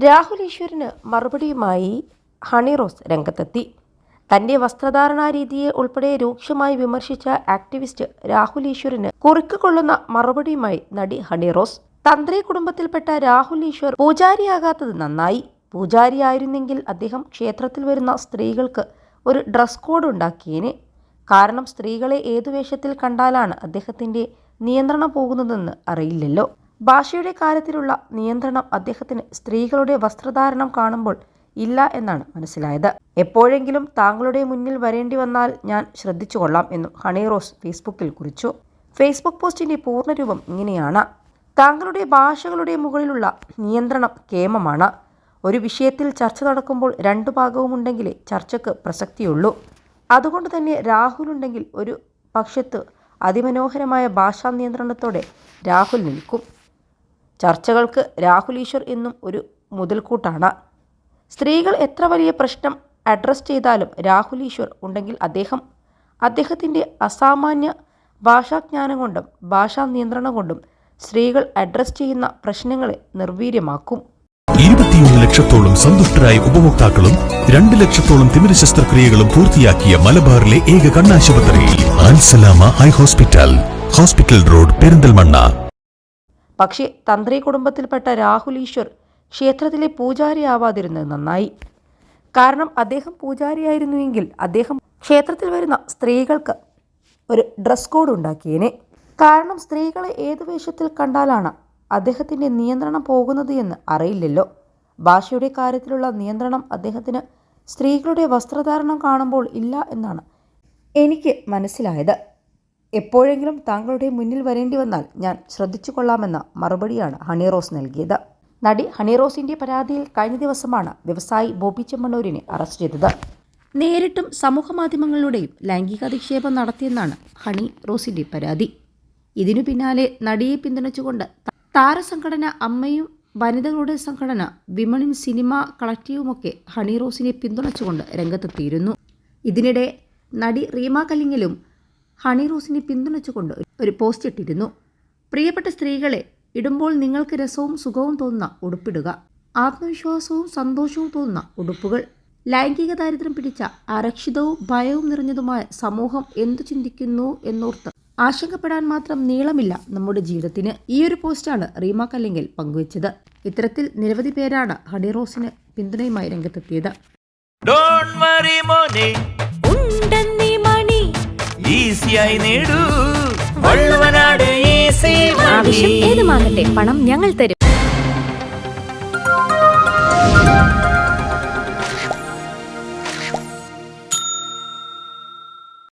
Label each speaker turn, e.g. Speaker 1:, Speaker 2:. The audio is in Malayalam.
Speaker 1: രാഹുൽ ഈശ്വറിന് മറുപടിയുമായി ഹണി റോസ് രംഗത്തെത്തി. തന്റെ വസ്ത്രധാരണാ രീതിയെ ഉൾപ്പെടെ രൂക്ഷമായി വിമർശിച്ച ആക്ടിവിസ്റ്റ് രാഹുൽ ഈശ്വറിന് കുറിക്കുകൊള്ളുന്ന മറുപടിയുമായി നടി ഹണി റോസ്. തന്ത്രി കുടുംബത്തിൽപ്പെട്ട രാഹുൽ ഈശ്വർ പൂജാരിയാകാത്തത് നന്നായി. പൂജാരിയായിരുന്നെങ്കിൽ അദ്ദേഹം ക്ഷേത്രത്തിൽ വരുന്ന സ്ത്രീകൾക്ക് ഒരു ഡ്രസ് കോഡ് ഉണ്ടാക്കിയേനെ. കാരണം സ്ത്രീകളെ ഏതു വേഷത്തിൽ കണ്ടാലാണ് അദ്ദേഹത്തിന്റെ നിയന്ത്രണം പോകുന്നതെന്ന് അറിയില്ലല്ലോ. ഭാഷയുടെ കാര്യത്തിലുള്ള നിയന്ത്രണം അദ്ദേഹത്തിന് സ്ത്രീകളുടെ വസ്ത്രധാരണം കാണുമ്പോൾ ഇല്ല എന്നാണ് മനസ്സിലായത്. എപ്പോഴെങ്കിലും താങ്കളുടെ മുന്നിൽ വരേണ്ടി വന്നാൽ ഞാൻ ശ്രദ്ധിച്ചുകൊള്ളാം എന്നും ഹണി റോസ് ഫേസ്ബുക്കിൽ കുറിച്ചു. ഫേസ്ബുക്ക് പോസ്റ്റിന്റെ പൂർണ്ണരൂപം ഇങ്ങനെയാണ്: താങ്കളുടെ ഭാഷകളുടെ മുകളിലുള്ള നിയന്ത്രണം കേമമാണ്. ഒരു വിഷയത്തിൽ ചർച്ച നടക്കുമ്പോൾ രണ്ടു ഭാഗവുമുണ്ടെങ്കിലേ ചർച്ചയ്ക്ക് പ്രസക്തിയുള്ളൂ. അതുകൊണ്ട് തന്നെ രാഹുൽ ഉണ്ടെങ്കിൽ ഒരു പക്ഷത്ത് അതിമനോഹരമായ ഭാഷാ നിയന്ത്രണത്തോടെ രാഹുൽ നിൽക്കും. ചർച്ചകൾക്ക് രാഹുൽ ഈശ്വർ എന്നും ഒരു മുതൽക്കൂട്ടാണ്. സ്ത്രീകൾ എത്ര വലിയ പ്രശ്നം അഡ്രസ് ചെയ്താലും രാഹുൽ ഈശ്വർ ഉണ്ടെങ്കിൽ അദ്ദേഹത്തിൻ്റെ അസാമാന്യ ഭാഷാജ്ഞാനം കൊണ്ടും ഭാഷാ നിയന്ത്രണം കൊണ്ടും സ്ത്രീകൾ അഡ്രസ് ചെയ്യുന്ന പ്രശ്നങ്ങളെ നിർവീര്യമാക്കും.
Speaker 2: 21 ലക്ഷത്തോളം സന്തുഷ്ടരായ ഉപഭോക്താക്കളും 2 ലക്ഷത്തോളം തിമിര ശസ്ത്രക്രിയകളും പൂർത്തിയാക്കിയ മലബാറിലെ ഏക കണ്ണാശുപത്രി Al Salama high hospital, hospital road, Perinthalmanna.
Speaker 1: പക്ഷേ തന്ത്രി കുടുംബത്തിൽപ്പെട്ട രാഹുൽ ഈശ്വർ ക്ഷേത്രത്തിലെ പൂജാരിയാവാതിരുന്നത് നന്നായി. കാരണം അദ്ദേഹം പൂജാരിയായിരുന്നുവെങ്കിൽ അദ്ദേഹം ക്ഷേത്രത്തിൽ വരുന്ന സ്ത്രീകൾക്ക് ഒരു ഡ്രസ് കോഡ് ഉണ്ടാക്കിയേനെ. കാരണം സ്ത്രീകളെ ഏതു വേഷത്തിൽ കണ്ടാലാണ് അദ്ദേഹത്തിൻ്റെ നിയന്ത്രണം പോകുന്നത് എന്ന് അറിയില്ലല്ലോ. ഭാഷയുടെ കാര്യത്തിലുള്ള നിയന്ത്രണം അദ്ദേഹത്തിന് സ്ത്രീകളുടെ വസ്ത്രധാരണം കാണുമ്പോൾ ഇല്ല എന്നാണ് എനിക്ക് മനസ്സിലായത്. എപ്പോഴെങ്കിലും താങ്കളുടെ മുന്നിൽ വരേണ്ടി വന്നാൽ ഞാൻ ശ്രദ്ധിച്ചു കൊള്ളാമെന്ന മറുപടിയാണ് ഹണി റോസ് നൽകിയത്. നടി ഹണി റോസിന്റെ പരാതിയിൽ കഴിഞ്ഞ ദിവസമാണ് വ്യവസായി ബോബി ചെമ്മണ്ണൂരിനെ അറസ്റ്റ് ചെയ്തത്. നേരിട്ടും സമൂഹമാധ്യമങ്ങളിലൂടെയും ലൈംഗിക അധിക്ഷേപം നടത്തിയെന്നാണ് ഹണി റോസിന്റെ പരാതി. ഇതിനു പിന്നാലെ നടിയെ പിന്തുണച്ചുകൊണ്ട് താരസംഘടന അമ്മയും വനിതകളുടെ സംഘടന വിമൺ ഇൻ സിനിമ കളക്റ്റീവുമൊക്കെ ഹണി റോസിനെ പിന്തുണച്ചുകൊണ്ട് രംഗത്തെത്തിയിരുന്നു. ഇതിനിടെ നടി റീമ കല്ലിങ്ങലും ഹണി റോസിനെ പിന്തുണച്ചുകൊണ്ട് ഒരു പോസ്റ്റ് ഇട്ടിരുന്നു. പ്രിയപ്പെട്ട സ്ത്രീകളെ, ഇടുമ്പോൾ നിങ്ങൾക്ക് രസവും സുഖവും തോന്നുന്ന ഉടുപ്പിടുക, ആത്മവിശ്വാസവും സന്തോഷവും തോന്നുന്ന ഉടുപ്പുകൾ. ലൈംഗിക ദാരിദ്ര്യം പിടിച്ച അരക്ഷിതവും ഭയവും നിറഞ്ഞതുമായ സമൂഹം എന്തു ചിന്തിക്കുന്നു എന്നോർത്ത് ആശങ്കപ്പെടാൻ മാത്രം നീളമില്ല നമ്മുടെ ജീവിതത്തിന്. ഈയൊരു പോസ്റ്റാണ് റീമ കല്ലിങ്ങൽ പങ്കുവച്ചത്. ഇത്തരത്തിൽ നിരവധി പേരാണ് ഹണി റോസിന് പിന്തുണയുമായി രംഗത്തെത്തിയത്.
Speaker 3: ആവശ്യം ഏതുമാകട്ടെ, പണം ഞങ്ങൾ തരും.